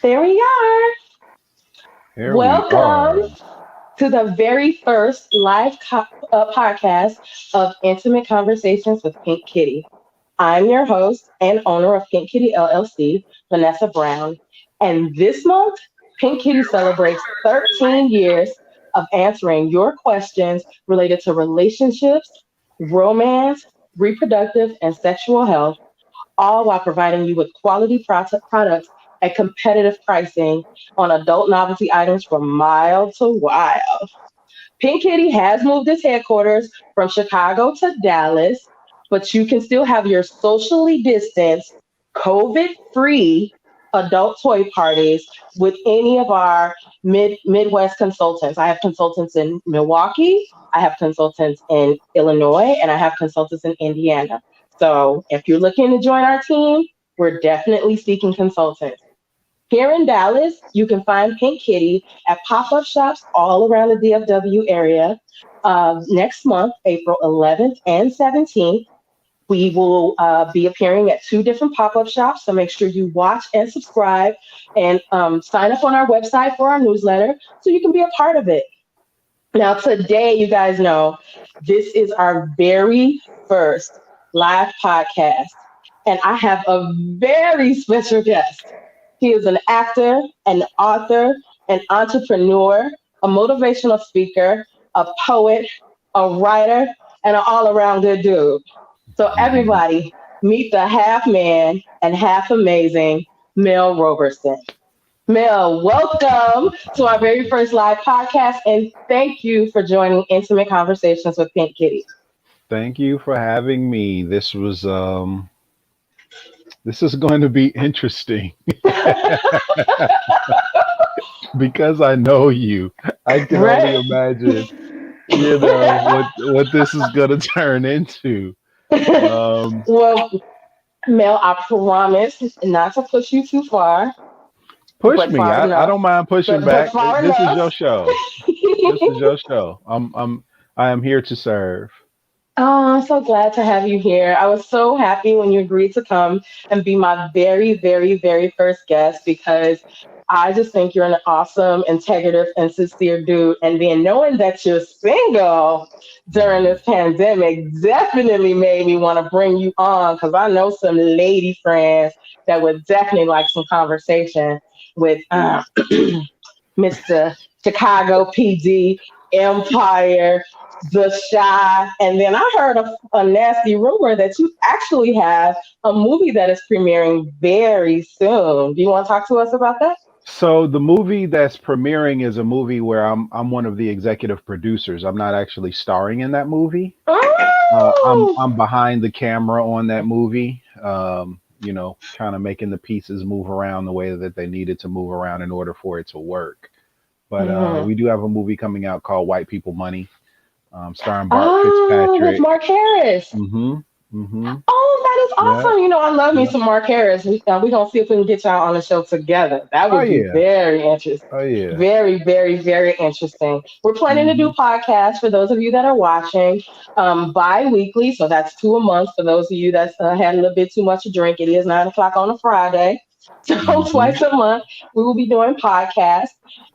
There we are. Here we Welcome are. to the very first podcast of Intimate Conversations with Pink Kitty. I'm your host and owner of Pink Kitty LLC, Vanessa Brown. And this month, Pink Kitty celebrates 13 years of answering your questions related to relationships, romance, reproductive, and sexual health, all while providing you with quality products at competitive pricing on adult novelty items from mild to wild. Pink Kitty has moved its headquarters from Chicago to Dallas, but you can still have your socially distanced, COVID free adult toy parties with any of our Midwest consultants. I have consultants in Milwaukee, I have consultants in Illinois, and I have consultants in Indiana. So if you're looking to join our team, we're definitely seeking consultants. Here in Dallas, you can find Pink Kitty at pop up shops all around the DFW area. Next month, April 11th and 17th, we will be appearing at two different pop up shops. So make sure you watch and subscribe and sign up on our website for our newsletter so you can be a part of it. Now, today, you guys know this is our very first live podcast, and I have a very special guest. He is an actor, an author, an entrepreneur, a motivational speaker, a poet, a writer, and an all around good dude. So, Mhm. everybody, meet the half man and half amazing Mel Roberson. Mel, welcome to our very first live podcast, and thank you for joining Intimate Conversations with Pink Kitty. Thank you for having me. This is going to be interesting because I know you. I can only Right? imagine, what this is going to turn into. Um, Well, Mel, I promise not to push you too far, Push but me. far I enough. don't mind pushing But back. far This is enough. your show. This is your show. I am here to serve. Oh, I'm so glad to have you here. I was so happy when you agreed to come and be my very, very, very first guest because I just think you're an awesome, integrative, and sincere dude. And then knowing that you're single during Mhm. this pandemic definitely made me want to bring you on because I know some lady friends that would definitely like some conversation with Mr. Chicago PD, Empire, The Shy. And then I heard a nasty rumor that you actually have a movie that is premiering very soon. Do you want to talk to us about that? So the movie that's premiering is a movie where I'm one of the executive producers. I'm not actually starring in that movie. Oh, I'm behind the camera on that movie. Kind of making the pieces move around the way that they needed to move around in order for it to work. But mhm. we do have a movie coming out called White People Money, starring Bart Oh, with Fitzpatrick. Mark Harris. Mm-hmm. Mm-hmm. Oh, that is Yeah. awesome. You know, I love me Yeah. some Mark Harris. We gonna see if we can get y'all on the show together. That Oh would be yeah. very interesting. Oh yeah. Very, very, very interesting. We're planning to Mm-hmm. do podcasts for those of you that are watching bi-weekly. So that's two a month. For those of you that had a little bit too much to drink, it is 9 o'clock on a Friday. So Mm-hmm. twice a month, we will be doing podcasts.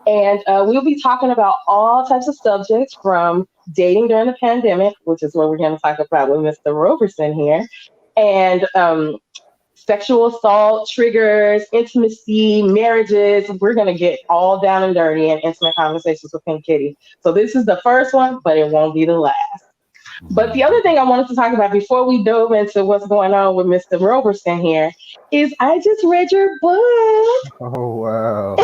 And we'll be talking about all types of subjects from dating during the pandemic, which is what we're going to talk about with Mr. Roberson here, and sexual assault, triggers, intimacy, marriages. We're going to get all down and dirty in intimate conversations with Pink Kitty. So this is the first one, but it won't be the last. But the other thing I wanted to talk about before we dove into what's going on with Mr. Roberson here is I just read your book. Oh wow.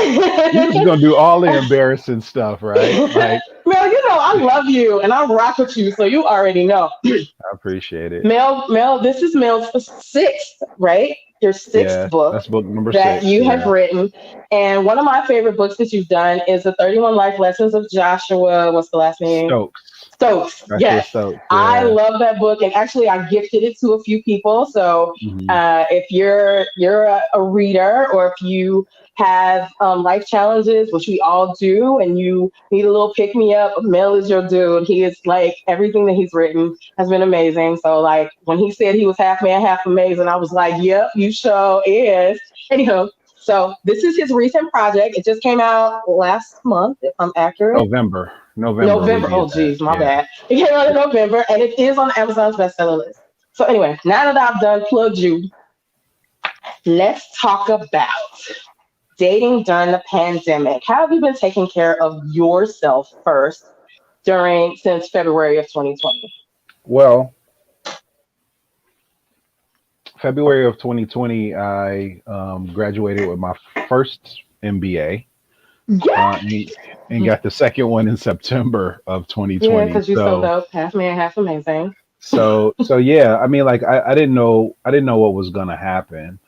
You're just gonna do all the embarrassing stuff, right? Like, Mel, you know I love you and I rock with you, so you already know. I appreciate it. Mel, this is Mel's sixth, right? Your sixth Yeah, book that's book number that six. you have Yeah. written. And one of my favorite books that you've done is the 31 Life Lessons of Joshua. What's the last name? Stokes. Stokes. Joshua Yes. Stokes. I Yeah. love that book. And actually I gifted it to a few people. So Hmm. if you're a reader or if you have life challenges, which we all do, and you need a little pick me up, Mel is your dude. He is like everything that he's written has been amazing. So like when he said he was half man, half amazing, I was like, yep, you sure is. Anyhow, So this is his recent project. It just came out last month, if I'm accurate. November we November. did Oh, that. geez, my Yeah. bad. It came out in November, and it is on Amazon's bestseller list. So anyway, now that I've done plugged you, let's talk about dating during the pandemic. How have you been taking care of yourself first during since February of 2020? Well, February of 2020, I graduated with my first MBA, Yeah, and got the second one in September of yeah, 2020. because you're so dope, half man, half amazing. So yeah, I mean, like I didn't know what was gonna happen.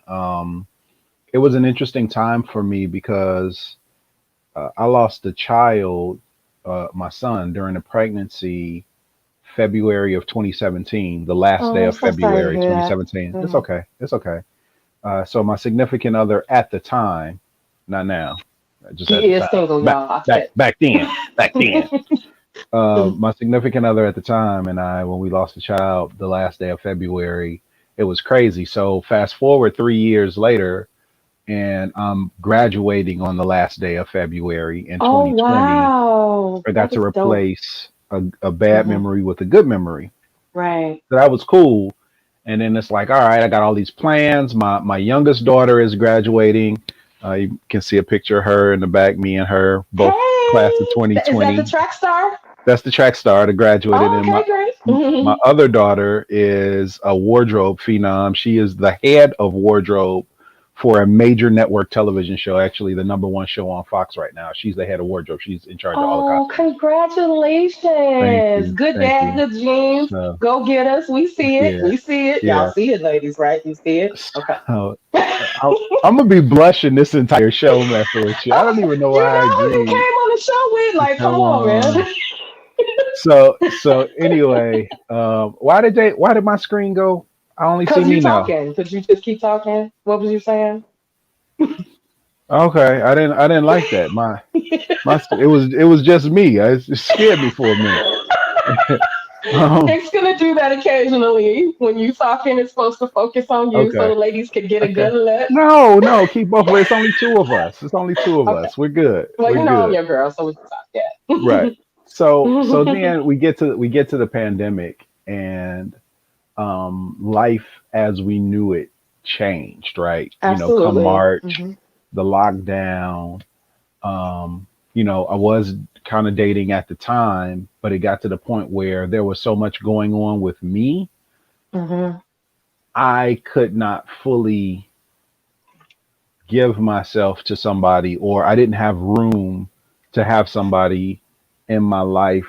It was an interesting time for me because I lost a child, my son, during the pregnancy, February of 2017, the last day Oh, I'm of so sorry to February hear that. 2017. It's Yeah. okay. It's okay. So my significant other at the time, not now, just at He the is time, single, back y'all. I back bet. back then. My significant other at the time and I, when we lost the child, the last day of February, it was crazy. So fast forward 3 years later, and I'm graduating on the last day of February in Oh 2020. wow, I got that to is dope. replace a bad Hmm. memory with a good memory. Right. So that was cool. And then it's like, all right, I got all these plans. My youngest daughter is graduating. You can see a picture of her in the back, me and her, both class of Hey, is that the 2020. track star? That's the track star that graduated. Oh, And okay, great. my other daughter is a wardrobe phenom. She is the head of wardrobe for a major network television show, actually the number one show on Fox right now. She's the head of wardrobe. She's in charge of all the Oh, costumes. Thank congratulations. you. Good Thank dad, you. good genes. So Go get us. We see it. yeah, We see it. Y'all yeah. see it, ladies, right? You see it? Okay. So, I'm gonna be blushing this entire show messing with you. I don't Oh, even know you why I know who you came agreed on the show with? to Like, come come on, on. man. So anyway, why did my screen go? I only see Because me you now. talking. Could you just keep talking? What was you saying? Okay, I didn't like that. It was just me. It scared me for a minute. Um, It's gonna do that occasionally when you talking. It's supposed to focus on you so okay, the ladies can get a okay. good look. No, no, keep both. It's only two of us. It's only two of Okay. us. We're good. Well, We're you know I'm good. your girl, so we can talk. Right. Yeah. So then we get to the pandemic, and life as we knew it changed. Right. Come Absolutely. March, the lockdown. Um, I was kind of dating at the time, but it got to the point where there was so much going on with me, Hmm. I could not fully give myself to somebody, or I didn't have room to have somebody in my life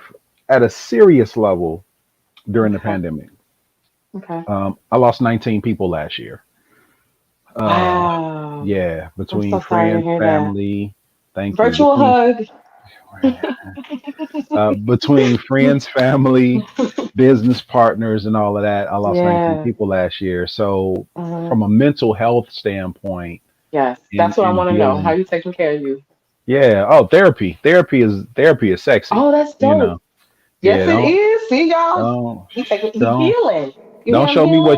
at a serious level during the Okay. pandemic. Okay. I lost 19 people last year. Uh, Wow. yeah, I'm between so sorry to friends, hear that. family. Thank you. Virtual Between hug. between friends, family, business partners, and all of that, I lost 19 Yeah. people last year. So, Hmm. from a mental health standpoint, Yes. in That's what I in want to know. How dealing, you taking care of you? yeah. Oh, therapy is sexy. Oh, that's You dope. know, Yes, yeah. it Don't is. See, y'all. don't He don't healing. You hear don't him show me healing?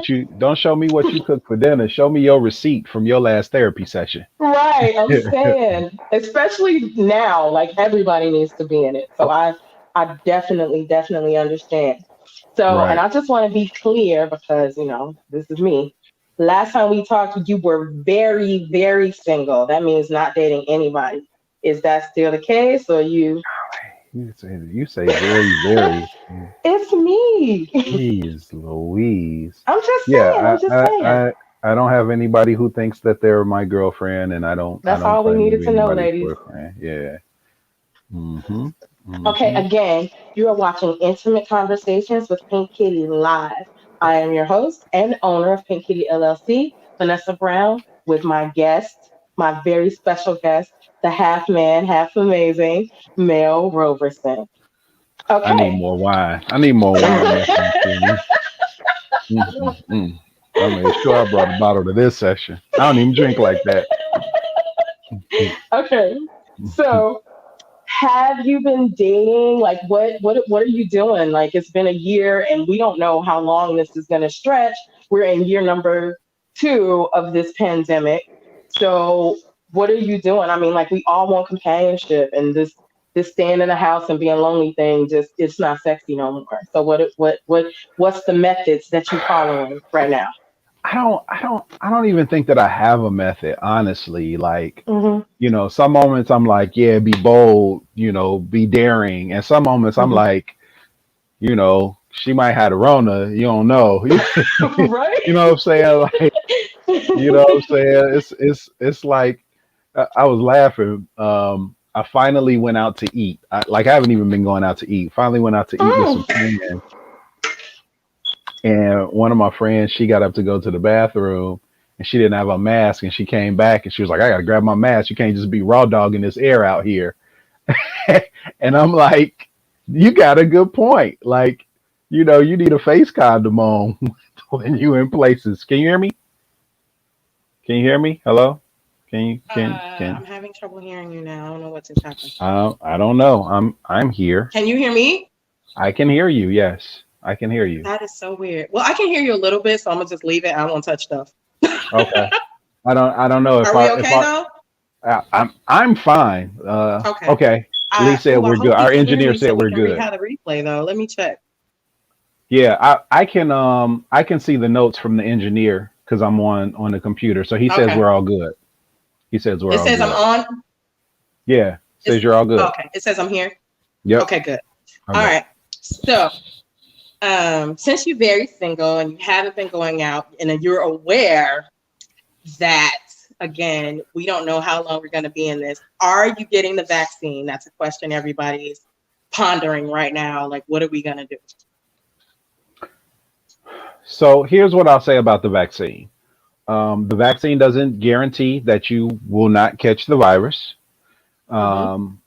what you cook for dinner. Show me your receipt from your last therapy session. Right, I'm saying, especially now, like everybody needs to be in it. So I definitely understand. So, and Right. I just want to be clear because, this is me. Last time we talked, you were very single. That means not dating anybody. Is that still the case or you? You say very, very. It's me. Jeez Louise. I'm just saying, Yeah, I'm just I, saying. I, I, I don't have anybody who thinks that they're my girlfriend, and I That's don't all we claim to needed be to know, anybody's ladies. boyfriend. Yeah. Mhm. Okay, Mhm. again, you are watching Intimate Conversations with Pink Kitty live. I am your host and owner of Pink Kitty LLC, Vanessa Brown, with my guest, my very special guest, the half man, half amazing, Mel Roverson. I need Okay. more wine. I need more wine up in me. Mm. I made sure I brought a bottle to this session. I don't even drink like that. Okay. So, have you been dating? Like, what are you doing? Like, it's been a year, and we don't know how long this is going to stretch. We're in year number 2 of this pandemic. So, what are you doing? I mean, like we all want companionship, and this staying in the house and being lonely thing just it's not sexy no more. So what's the methods that you following right now? I don't even think that I have a method, honestly. Like, Hmm. some moments I'm like, yeah, be bold, be daring. And some moments I'm Hmm. like, she might have the Rona, you don't know. You Right. know what I'm saying? Like, you know what I'm saying? It's like I was laughing. I finally went out to eat. I haven't even been going out to eat. Finally went out to eat with some Mm. friends, and one of my friends, she got up to go to the bathroom, and she didn't have a mask, and she came back, and she was like, "I gotta grab my mask. You can't just be raw dogging this air out here." And I'm like, "You got a good point. Like, you need a face condom on when you in places. Can you hear me? Can you hear me? Hello? Can you can I'm having trouble hearing you now. I don't know what just happened. I don't know. I'm here. Can you hear me? I can hear you. Yes, I can hear you. That is so weird. Well, I can hear you a little bit, so I'm gonna just leave it. I won't touch stuff. Okay. I don't know if Are we our if okay our though? I'm fine. Okay. Okay. Lee said I we're hope good. you Our can hear engineer me so said we we're can read good. how the replay though. Let me check. Yeah, I can see the notes from the engineer because I'm on the computer. So he says Okay. we're all good. He says we're It all says I'm good. on. Yeah, It's says you're all good. okay. It says I'm here. Yep. Okay, good. All Okay. right. So, since you're very single and you haven't been going out, and then you're aware that again, we don't know how long we're going to be in this. Are you getting the vaccine? That's a question everybody's pondering right now. Like, what are we going to do? So here's what I'll say about the vaccine. The vaccine doesn't guarantee that you will not catch the virus. Mm-hmm. Um,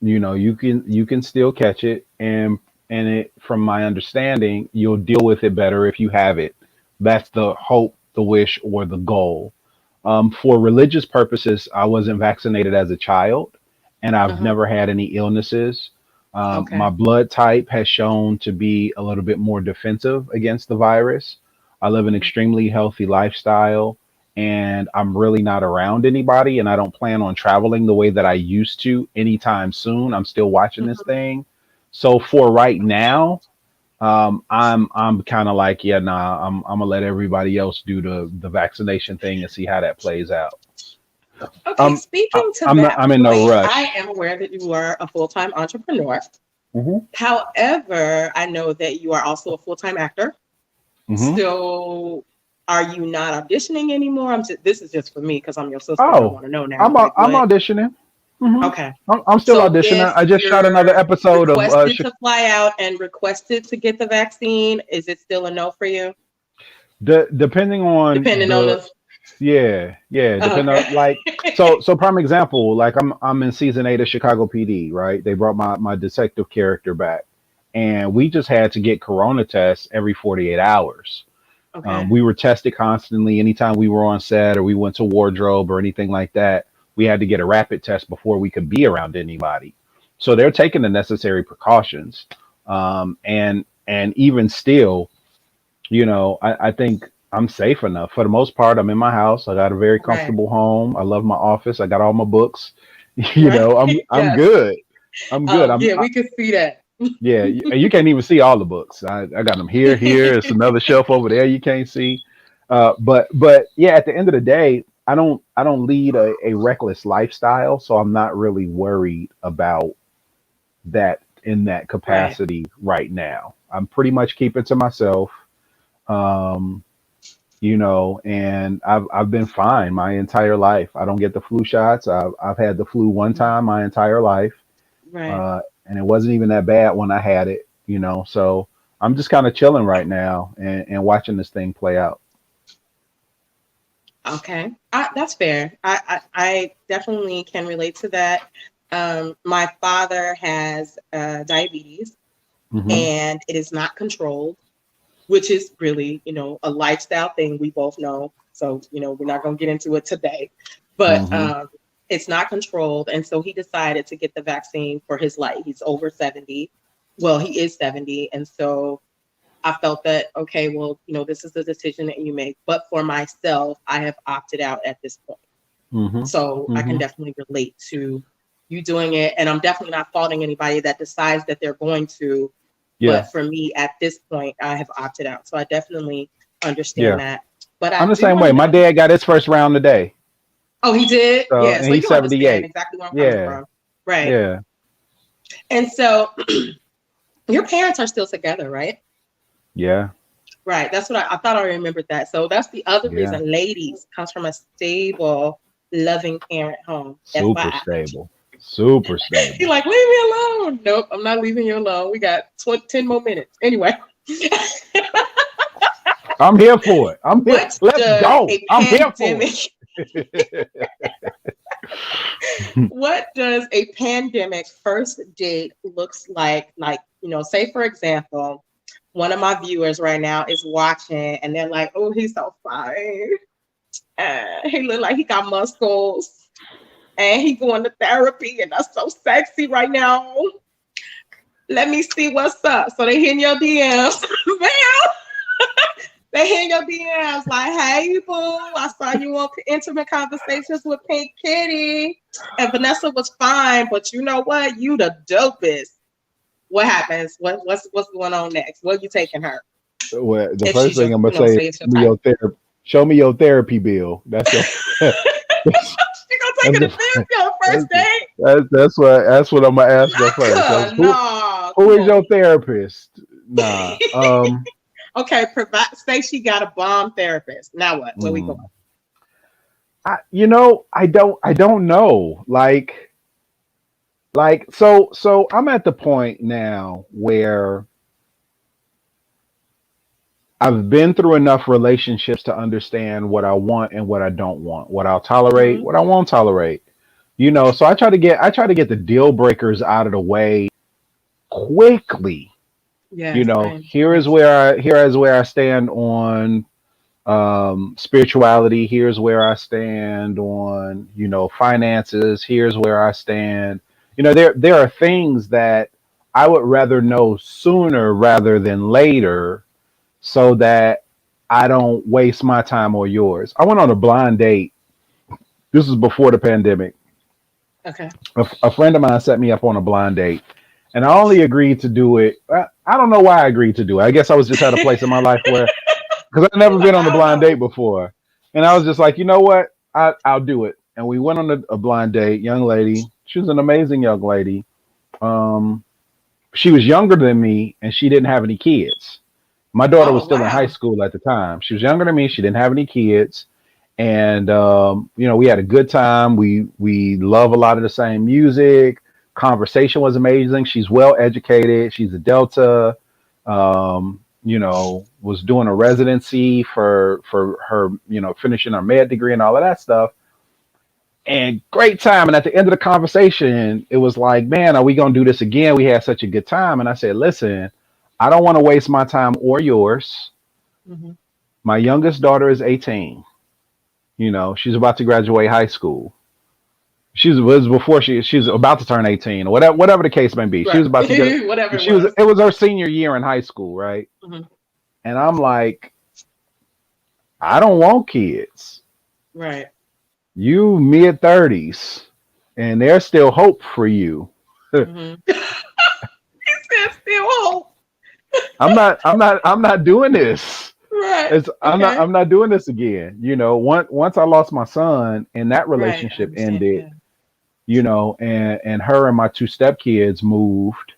you can still catch it, and it, from my understanding, you'll deal with it better if you have it. That's the hope, the wish, or the goal. For religious purposes, I wasn't vaccinated as a child, and I've Uh-huh. never had any illnesses. My Okay. blood type has shown to be a little bit more defensive against the virus. I live an extremely healthy lifestyle, and I'm really not around anybody, and I don't plan on traveling the way that I used to anytime soon. I'm still watching this Mhm. thing. So for right now, I'm kind of like, yeah, nah, I'm gonna let everybody else do the vaccination thing and see how that plays out. Okay, I'm I- speaking to I'm not that I'm in no point, I rush. am aware that you are a full time entrepreneur. Hmm. However, I know that you are also a full time actor. Hmm. So, are you not auditioning anymore? This is just for me because I'm your sister and I Oh, want to know now. I'm Like, I'm what? auditioning. Hmm. Okay. I'm still So, auditioning. if I just shot another you're episode of requested to fly out and requested to get the vaccine, is it still a no for you? depending on Depending on the. the. Yeah, depending Okay. on, like, so prime example, like I'm in season 8 of Chicago PD, right? They brought my detective character back, and we just had to get corona tests every 48 hours. Okay. We were tested constantly anytime we were on set or we went to wardrobe or anything like that. We had to get a rapid test before we could be around anybody. So they're taking the necessary precautions. And even still, I think I'm safe enough. For the most part, I'm in my house. I got a very Right. comfortable home. I love my office. I got all my books. Right. I'm Yes. good. I'm good. Yeah, we can see that. Yeah, and you can't even see all the books. I got them here, here. It's another shelf over there you can't see. But yeah, at the end of the day, I don't lead a reckless lifestyle, so I'm not really worried about that in that Right. capacity right now. I'm pretty much keeping to myself. Um, and I've been fine my entire life. I don't get the flu shots. I've had the flu one time my entire life, Right. and it wasn't even that bad when I had it. So I'm just kind of chilling right now and watching this thing play out. Okay. That's fair. I definitely can relate to that. My father has diabetes Hmm. and it is not controlled, which is really, a lifestyle thing we both know. So, we're not going to get into it today, but Hmm. it's not controlled. And so he decided to get the vaccine for his life. He's over 70. Well, he is 70. And so I felt that, okay, well, this is the decision that you make. But for myself, I have opted out at this point. Mhm. So I can Mhm. definitely relate to you doing it. And I'm definitely not faulting anybody that decides that they're going to. Yeah. But for me, at this point, I have opted out. So I definitely understand Yeah. that. But I'm I the do same want way. to My know. dad got his first round today. Oh, he did? So, Yeah. and So he's you understand 78. exactly where I'm coming Yeah. from. Right. Yeah. And so your parents are still together, right? Yeah. Right. That's what I thought I remembered that. So that's the other Yeah. reason ladies comes from a stable, loving parent home. Super FYI. stable. Super He's stable. like, leave me alone. Nope, I'm not leaving you alone. We got 10 more minutes. Anyway, I'm here for it. I'm here. what Let's does go. a I'm here for pandemic, it. what does a pandemic first date looks like? Like, say for example, one of my viewers right now is watching and they're like, oh, he's so fine. He look like he got muscles and he going to therapy and that's so sexy right now. Let me see what's up. So they hit your DMs. Man, they hit your DMs like, hey, boo, I saw you on Intimate Conversations with Pink Kitty. And Vanessa was fine, but you know what? You the dopest. What happens? What's going on next? Where you taking her? Well, the If first she's thing your, I'm gonna say is say it's your show me type. your therapy. Show me your therapy bill. That's the that's, She gonna take that's it to the therapy on the first that's, date? that's what I'm gonna ask her first. That's No, who come is your on. therapist? Nah. Okay, provide. Say she got a bomb therapist. Now what? Where we going? Mm. I don't know. So I'm at the point now where I've been through enough relationships to understand what I want and what I don't want, what I'll tolerate, Mm-hmm. what I won't tolerate. So I try to get the deal breakers out of the way quickly. Yes, same. Here is Yes. where I stand on spirituality. Here's where I stand on finances. Here's where I stand. There are things that I would rather know sooner rather than later, so that I don't waste my time or yours. I went on a blind date. This was before the pandemic. Okay. A friend of mine set me up on a blind date, and I only agreed to do it. I don't know why I agreed to do it. I guess I was just at a place in my life where, because I've never You're been like, on a I don't blind date know. before, and I was just like, you know what, I'll do it. And we went on a blind date. Young lady, she was an amazing young lady. Um, she was younger than me, and she didn't have any kids. My daughter was Oh still in high wow. school at the time. She was younger than me. She didn't have any kids, and we had a good time. We love a lot of the same music. Conversation was amazing. She's well educated. She's a Delta. Was doing a residency for her, finishing her med degree and all of that stuff. And great time. And at the end of the conversation, it was like, man, are we gonna do this again? We had such a good time. And I said, listen, I don't want to waste my time or yours. Hmm. My youngest daughter is 18. She's about to graduate high school. She was before she's about to turn 18, or whatever the case may be. She Right. was about to get Whatever it she was was. it was her senior year in high school, right? Hmm. And I'm like, I don't want kids. Right. You mid 30s, and there's still hope for you. Hmm. He said still hope. I'm not doing this. Right. It's Okay. I'm not doing this again. Once I lost my son and that Right. I relationship understand. ended, Yeah. and her and my two stepkids moved.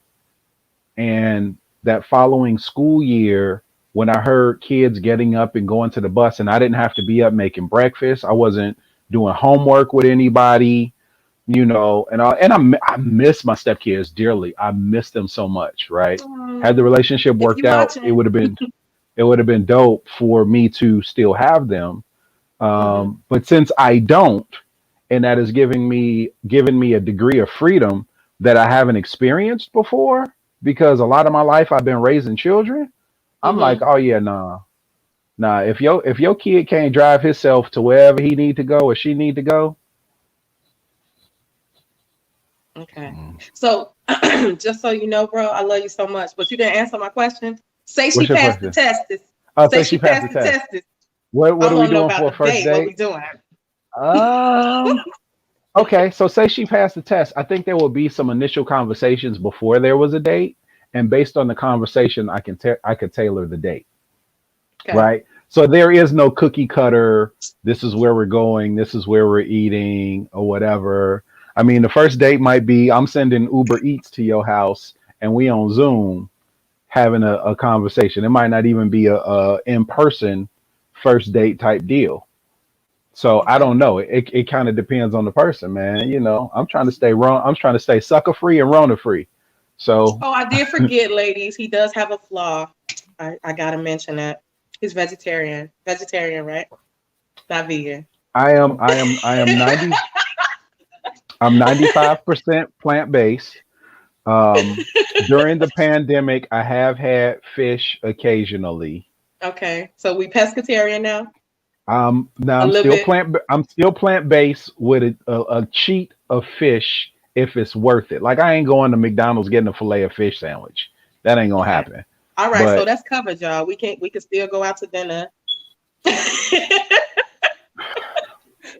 And that following school year, when I heard kids getting up and going to the bus, and I didn't have to be up making breakfast, I wasn't doing homework with anybody, and I miss my stepkids dearly. I miss them so much, right? Had the relationship If worked you out, it watching. would have been it would have been dope for me to still have them. Hmm. But since I don't, and that is giving me a degree of freedom that I haven't experienced before, because a lot of my life I've been raising children. I'm like, Hmm. oh yeah, nah. If your kid can't drive himself to wherever he need to go or she need to go. Okay. Mm. So just so you know, bro, I love you so much, but you didn't answer my question. Say she What's your passed the question? test. I'll Say say she she passed passed the the test. test. What I are we want to know doing about for a the first date. What we date? doing? Um. Okay. So say she passed the test. I think there will be some initial conversations before there was a date, and based on the conversation, I could tailor the date. Okay. Right. So there is no cookie cutter. This is where we're going. This is where we're eating, or whatever. I mean, the first date might be I'm sending Uber Eats to your house, and we on Zoom having a conversation. It might not even be a in person first date type deal. So I Okay. don't know. It kind of depends on the person, man. I'm trying to stay wrong. I'm trying to stay sucker free and Rona free. So Oh, I did forget, ladies. He does have a flaw. I gotta mention that. He's vegetarian. Vegetarian, right? Not vegan. I am 90. I'm 95% plant based. Um, During the pandemic, I have had fish occasionally. Okay. So we pescatarian now? Now A little bit. I'm still plant based with a cheat of fish if it's worth it. Like I ain't going to McDonald's getting a fillet of fish sandwich. That ain't gonna Okay. happen. All right, so But that's covered, y'all. We can still go out to dinner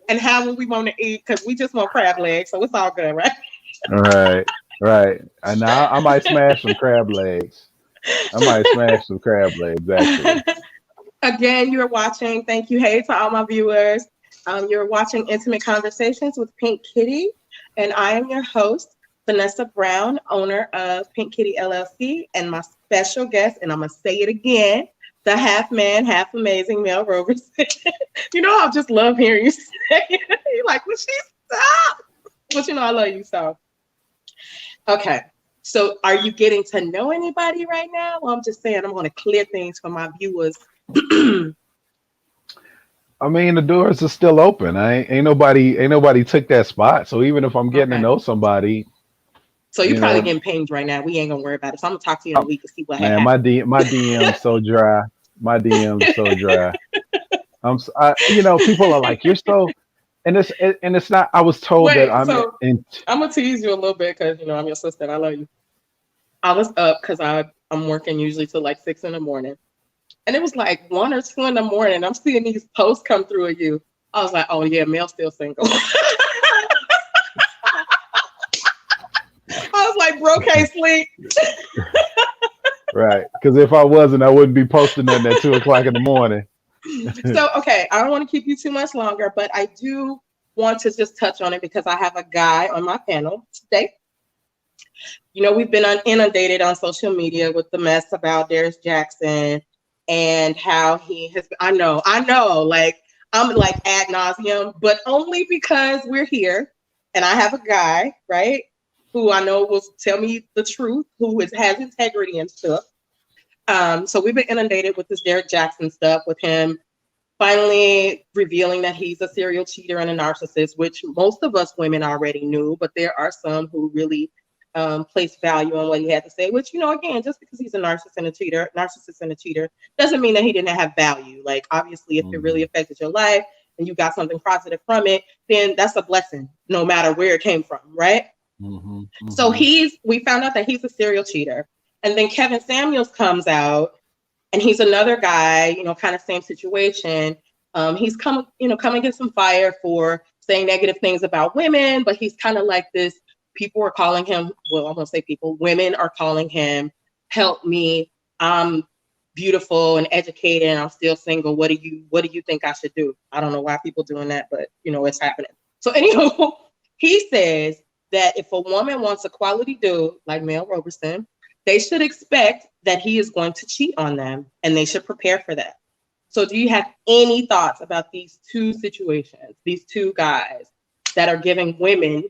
and have what we want to eat because we just want crab legs, so it's all good, right? right, right. And now I might smash some crab legs. I might smash some crab legs actually. Again, you're watching. Thank you. Hey to all my viewers. You're watching Intimate Conversations with Pink Kitty, and I am your host, Vanessa Brown, owner of Pink Kitty LLC, and my special guest, and I'm going to say it again, the half man, half amazing Mel Roberson. I just love hearing you say it. You're like, well, she stop. But I love you so. Okay. So are you getting to know anybody right now? Well, I'm just saying I'm going to clear things for my viewers. I mean, the doors are still open. Ain't nobody took that spot. So even if I'm getting to Okay. know somebody, So you're you probably know, getting pinged right now. We ain't gonna worry about it. So I'm gonna talk to you in a oh, week to see what had man, happened. my DM's so dry. My DM's so dry. People are like, you're so, and it's not. I was told that Wait, I'm so in. I'm gonna tease you a little bit because I'm your sister and I love you. I was up because I'm working usually till like 6 in the morning, and it was like 1 or 2 in the morning. I'm seeing these posts come through of you. I was like, oh yeah, Mel's still single. I was like, bro, can't sleep. Right, because if I wasn't, I wouldn't be posting nothing at 2 o'clock in the morning. So okay, I don't want to keep you too much longer, but I do want to just touch on it because I have a guy on my panel today. We've been inundated on social media with the mess about Darius Jackson and how he has. I know, like I'm like ad nauseum, but only because we're here and I have a guy, right, who I know will tell me the truth, has integrity and stuff. So we've been inundated with this Derek Jackson stuff with him finally revealing that he's a serial cheater and a narcissist, which most of us women already knew, but there are some who really place value on what he had to say. Which, again, just because he's a narcissist and a cheater, doesn't mean that he didn't have value. Like, obviously, if it really Hmm. affected your life and you got something positive from it, then that's a blessing, no matter where it came from, right? Hmm. So Hmm. we found out that he's a serial cheater, and then Kevin Samuels comes out and he's another guy, kind of same situation. He's come against some fire for saying negative things about women, but he's kind of like this. People are calling him, well, I'm gonna say people, women are calling him, help me. I'm beautiful and educated and I'm still single. What do you think I should do? I don't know why people doing that, but it's happening. So anyhow, he says that if a woman wants a quality dude like Mel Roberson, they should expect that he is going to cheat on them and they should prepare for that. So, do you have any thoughts about these two situations, these two guys that are giving women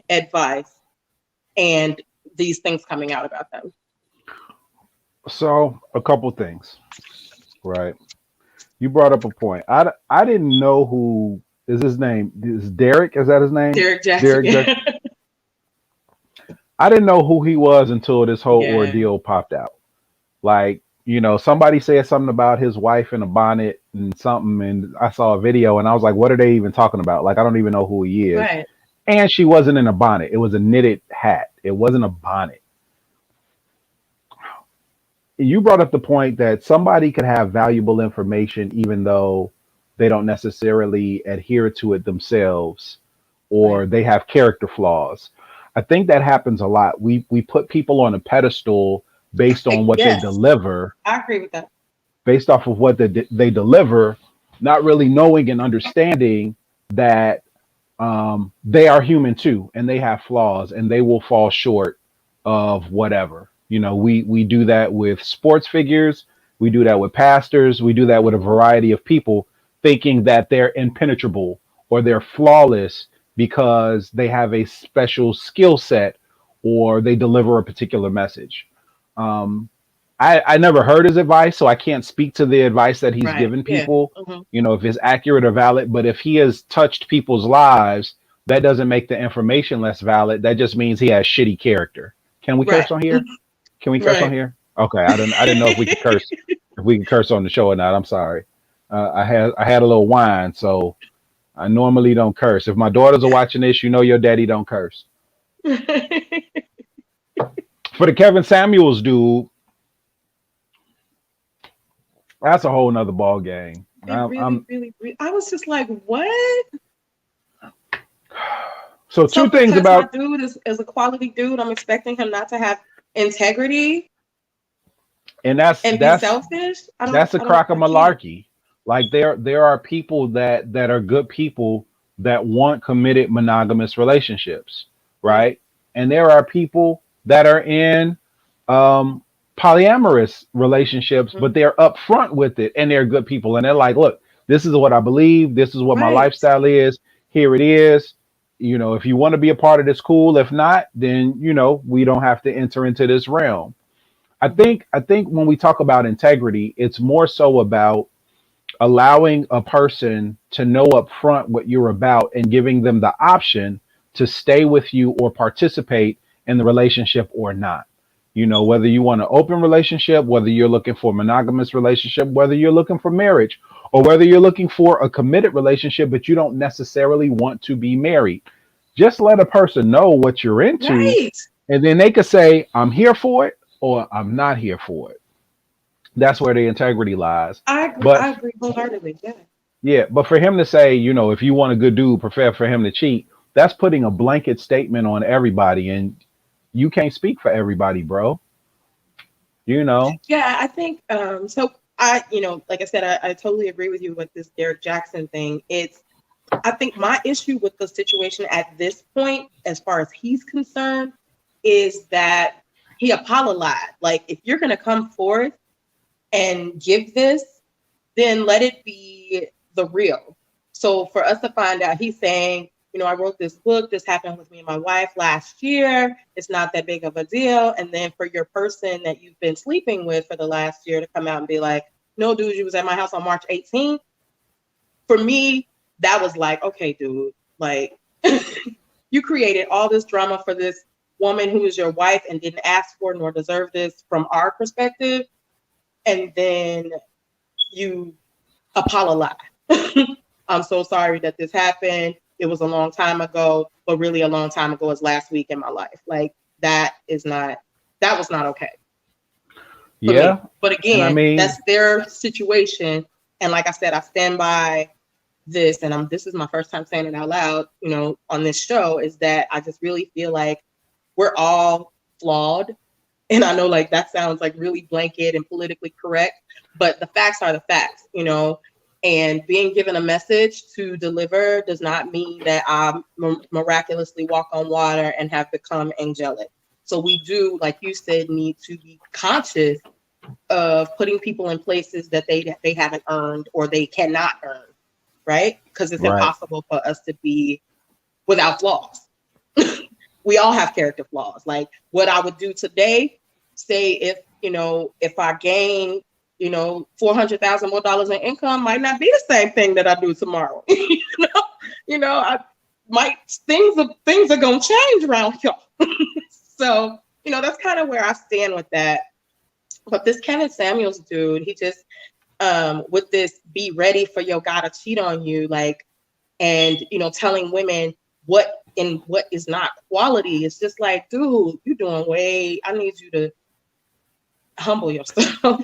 advice and these things coming out about them? So a couple things, right? You brought up a point. I didn't know who is his name. Is Derek? Is that his name? Derek Jackson. Derek Jackson. I didn't know who he was until this whole Yeah. ordeal popped out. Like, somebody said something about his wife in a bonnet and something, and I saw a video and I was like, what are they even talking about? Like, I don't even know who he is. Right. And she wasn't in a bonnet. It was a knitted hat. It wasn't a bonnet. You brought up the point that somebody could have valuable information even though they don't necessarily adhere to it themselves, Right. or they have character flaws. I think that happens a lot. We put people on a pedestal based on what they Yes, deliver, I agree with that. based off of what they deliver, not really knowing and understanding that they are human too, and they have flaws, and they will fall short of whatever. We do that with sports figures, we do that with pastors, we do that with a variety of people, thinking that they're impenetrable or they're flawless because they have a special skill set or they deliver a particular message. Um, I never heard his advice, so I can't speak to the advice that he's Right. given Yeah. people, Hmm. if it's accurate or valid. But if he has touched people's lives, that doesn't make the information less valid. That just means he has shitty character. Can we Right. curse on here? Can we curse on Right. here? Okay, I didn't know if we could curse, if we could curse on the show or not. I'm sorry. I had a little wine, so I normally don't curse. If my daughters are watching this, your daddy don't curse. It For the Kevin Samuels dude, that's a whole nother ball game. really, I'm really, really. I was just like, what? so So two things because my about, dude is a quality dude, I'm expecting him not to have integrity and that's and be that's selfish. that's a crock of I can't. malarkey. Like there are people that are good people that want committed monogamous relationships, Mm, right? And there are people that are in um, polyamorous relationships, but mm. they're upfront with it, and they're good people, and they're like, look, this is what I believe, this is what my Right. lifestyle is. Here it is. If you want to be a part of this, cool. If not, then we don't have to enter into this realm. Hmm. I think when we talk about integrity, it's more so about allowing a person to know up front what you're about and giving them the option to stay with you or participate in the relationship or not. Whether you want an open relationship, whether you're looking for a monogamous relationship, whether you're looking for marriage, or whether you're looking for a committed relationship, but you don't necessarily want to be married. Just let a person know what you're into, Right. and then they could say, I'm here for it or I'm not here for it. That's where the integrity lies. I agree. But I agree wholeheartedly. Yeah. yeah, but for him to say, if you want a good dude, prefer for him to cheat, that's putting a blanket statement on everybody. And you can't speak for everybody, bro. You know? Yeah, I think so like I said, I totally agree with you with this Derek Jackson thing. I think my issue with the situation at this point, as far as he's concerned, is that he apologized. Like, if you're gonna come forth and give this, then let it be the real. So for us to find out, he's saying, I wrote this book, this happened with me and my wife last year. It's not that big of a deal. And then for your person that you've been sleeping with for the last year to come out and be like, no, dude, you was at my house on March 18th. For me, that was like, okay, dude, like you created all this drama for this woman who is your wife and didn't ask for nor deserve this from our perspective. And then you apologize. I'm so sorry that this happened. It was a long time ago, but really a long time ago is last week in my life. Like, that was not okay for Yeah. me. But And I again, mean, that's their situation. And like I said, I stand by this, and this is my first time saying it out loud, on this show, is that I just really feel like we're all flawed. And I know, like, that sounds like really blanket and politically correct, but the facts are the facts, and being given a message to deliver does not mean that I miraculously walk on water and have become angelic. So we do, like you said, need to be conscious of putting people in places that they haven't earned or they cannot earn, right? Because it's right. impossible for us to be without flaws. We all have character flaws. Like, what I would do today, say if I gain, $400,000 more dollars in income, might not be the same thing that I do tomorrow. I might things are gonna change around here. So, that's kind of where I stand with that. But this Kevin Samuels dude, he just with this be ready for your guy to cheat on you, like, and telling women what is not quality. It's just like, dude, you're doing way. I need you to humble yourself.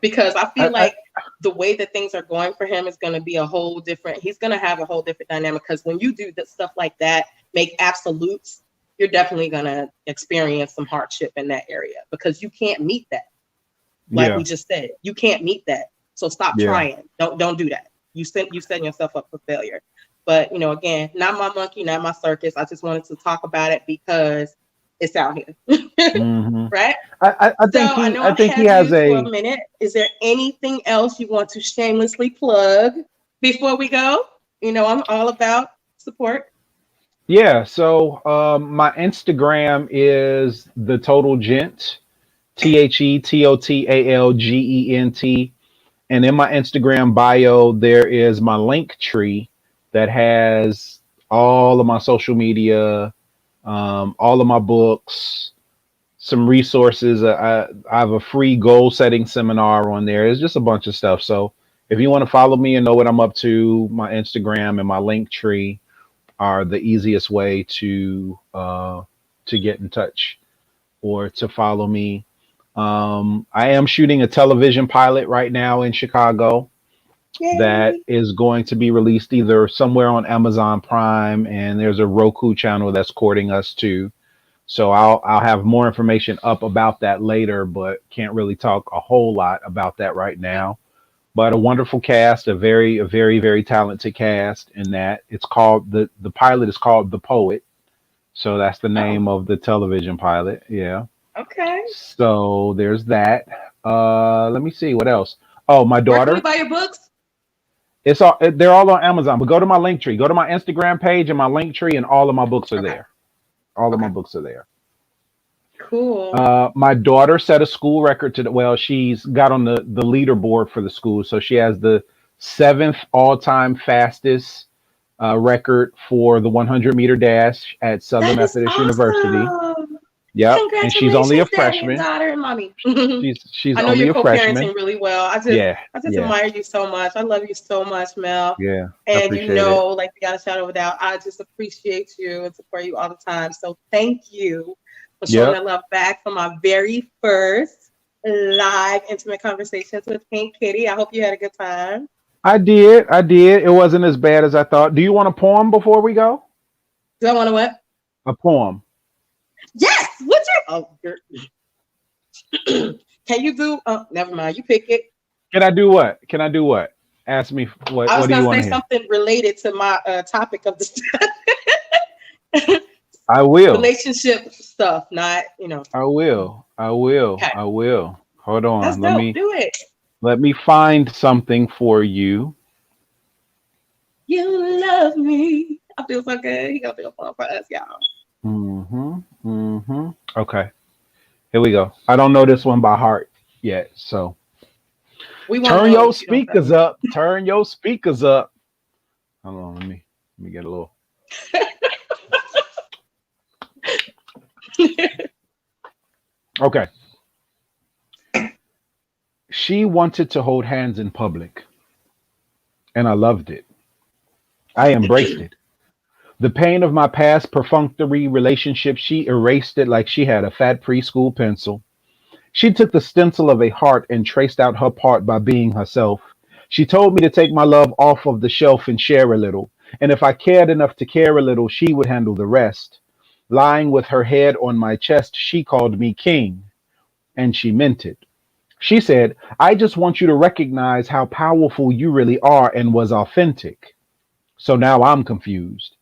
because I feel I like the way that things are going for him is going to be a whole different. He's going to have a whole different dynamic because when you do that stuff like that, make absolutes, you're definitely going to experience some hardship in that area because you can't meet that. Like we yeah, just said, you can't meet that. So stop yeah. trying. Don't do that. You setting yourself up for failure. But again, not my monkey, not my circus. I just wanted to talk about it because it's out here, hmm right? I So think I he know I I've think he had has you for a a minute. Is there anything else you want to shamelessly plug before we go? I'm all about support. yeah. So my Instagram is the total gent, TheTotalGent. And in my Instagram bio, there is my link tree that has all of my social media, all of my books, some resources. I have a free goal setting seminar on there. It's just a bunch of stuff. So if you want to follow me and know what I'm up to, my Instagram and my link tree are the easiest way to get in touch or to follow me. I am shooting a television pilot right now in Chicago that Yay! is going to be released either somewhere on Amazon Prime, and there's a Roku channel that's courting us too. So I'll have more information up about that later, but can't really talk a whole lot about that right now. But a wonderful cast, a very talented cast in that. It's called the pilot is called The Poet. So that's the Oh, name of the television pilot. Yeah. okay. So there's that. Let me see what else. Oh, my Where can we daughter. buy your books? They're all on Amazon. But go to my link tree. Go to my Instagram page and my link tree, and all of my books are Okay. there. All of my Okay. books are there. Cool. My daughter set a school record well, she's got on the leaderboard for the school, so she has the seventh all-time fastest record for the 100-meter dash at Southern That is Methodist University. awesome. Yep, and she's only a Congratulations, daddy and freshman. daughter and mommy. She's I know only you're a freshman. co-parenting really well. Yeah, I just yeah, admire you so much. I love you so much, Mel. yeah. I And appreciate it. like we got a shout over that. I just appreciate you and support you all the time. So thank you for showing Yep, that love back for my very first live intimate conversations with Pink Kitty. I hope you had a good time. I did. I did. It wasn't as bad as I thought. Do you want a poem before we go? Do I want to what? A poem. Yes. What's your? Oh, can you do? Never mind. You pick it. Can I do what? Can I do what? Ask me what. I was What do you gonna want say to hear? something related to my topic of the I will. relationship stuff, not. I will. I will. Okay, I will. Hold that's on. Let dope. me Do it. let me find something for you. You love me. I feel so good. He gonna feel fun for us, y'all. Mhm. Mhm. Okay. Here we go. I don't know this one by heart yet, so We won't turn know your if you don't tell speakers up. Turn your speakers up. Hold on. Let me get a little. us. Okay. She wanted to hold hands in public, and I loved it. I embraced it. The pain of my past perfunctory relationship, she erased it like she had a fat preschool pencil. She took the stencil of a heart and traced out her part by being herself. She told me to take my love off of the shelf and share a little. And if I cared enough to care a little, she would handle the rest. Lying with her head on my chest, she called me king, and she meant it. She said, I just want you to recognize how powerful you really are, and was authentic. So now I'm confused.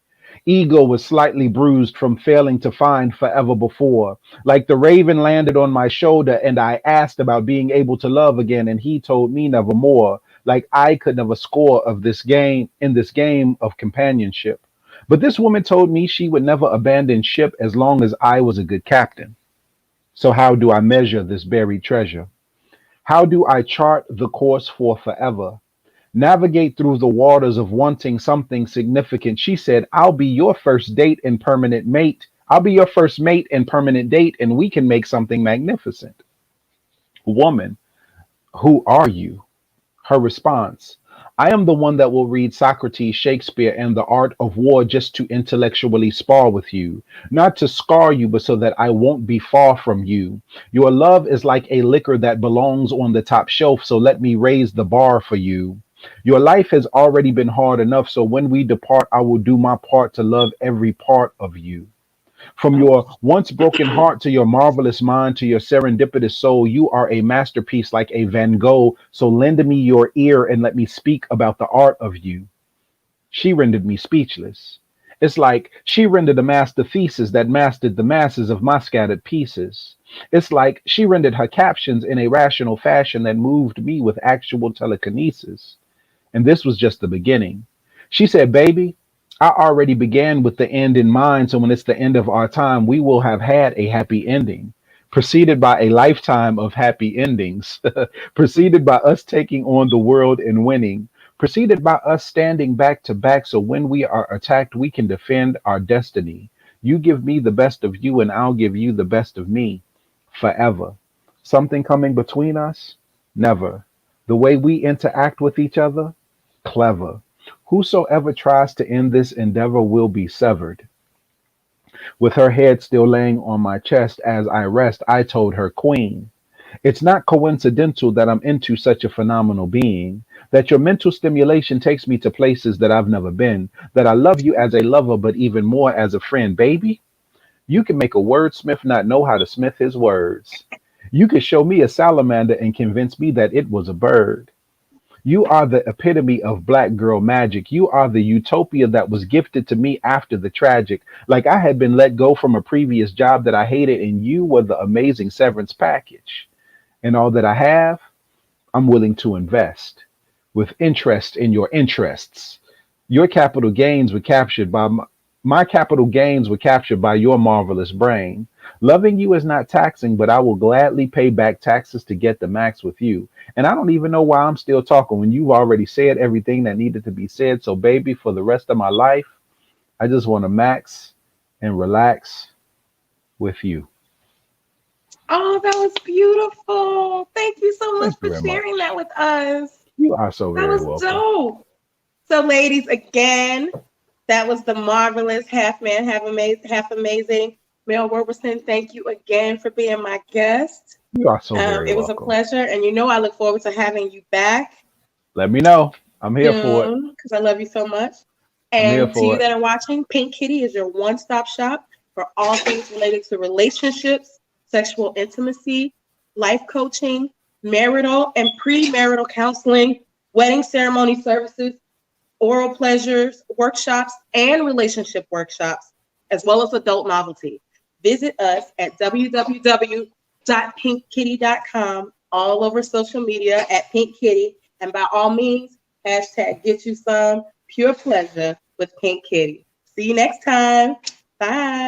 Ego was slightly bruised from failing to find forever before. Like the raven landed on my shoulder, and I asked about being able to love again, and he told me nevermore. Like I could never score of this game in this game of companionship. But this woman told me she would never abandon ship as long as I was a good captain. So how do I measure this buried treasure? How do I chart the course for forever? Navigate through the waters of wanting something significant. She said, I'll be your first date and permanent mate. I'll be your first mate and permanent date, and we can make something magnificent. Woman, who are you? Her response, I am the one that will read Socrates, Shakespeare, and the art of war just to intellectually spar with you, not to scar you, but so that I won't be far from you. Your love is like a liquor that belongs on the top shelf, so let me raise the bar for you. Your life has already been hard enough, so when we depart, I will do my part to love every part of you. From your once broken heart to your marvelous mind to your serendipitous soul, you are a masterpiece like a Van Gogh. So lend me your ear and let me speak about the art of you. She rendered me speechless. It's like she rendered a master thesis that mastered the masses of my scattered pieces. It's like she rendered her captions in a rational fashion that moved me with actual telekinesis. And this was just the beginning. She said, baby, I already began with the end in mind. So when it's the end of our time, we will have had a happy ending, preceded by a lifetime of happy endings, preceded by us taking on the world and winning, preceded by us standing back to back. So when we are attacked, we can defend our destiny. You give me the best of you, and I'll give you the best of me forever. Something coming between us? Never. The way we interact with each other? Clever. Whosoever tries to end this endeavor will be severed. With her head still laying on my chest as I rest, I told her, Queen, it's not coincidental that I'm into such a phenomenal being, that your mental stimulation takes me to places that I've never been, that I love you as a lover, but even more as a friend. Baby, you can make a wordsmith not know how to smith his words. You could show me a salamander and convince me that it was a bird. You are the epitome of black girl magic. You are the utopia that was gifted to me after the tragic. Like I had been let go from a previous job that I hated, and you were the amazing severance package. And all that I have, I'm willing to invest with interest in your interests. Your capital gains were captured by my capital gains were captured by your marvelous brain. Loving you is not taxing, but I will gladly pay back taxes to get the max with you. And I don't even know why I'm still talking when you've already said everything that needed to be said. So, baby, for the rest of my life, I just want to max and relax with you. Oh, that was beautiful. Thank you so much Thank you for very sharing that much. with us. You are so That very was welcome. dope. So, ladies, again, that was the marvelous half man, half amazing Mel Roberson. Thank you again for being my guest. You are so very It was a welcome. pleasure, and you know I look forward to having you back Let me know. I'm here for it. soon because I love you so much. I'm here And to for you it. that are watching, Pink Kitty is your one-stop shop for all things related to relationships, sexual intimacy, life coaching, marital and premarital counseling, wedding ceremony services, oral pleasures, workshops, and relationship workshops, as well as adult novelty. Visit us at www.pinkkitty.com, all over social media at Pink Kitty, and by all means, hashtag get you some pure pleasure with Pink Kitty. See you next time. Bye.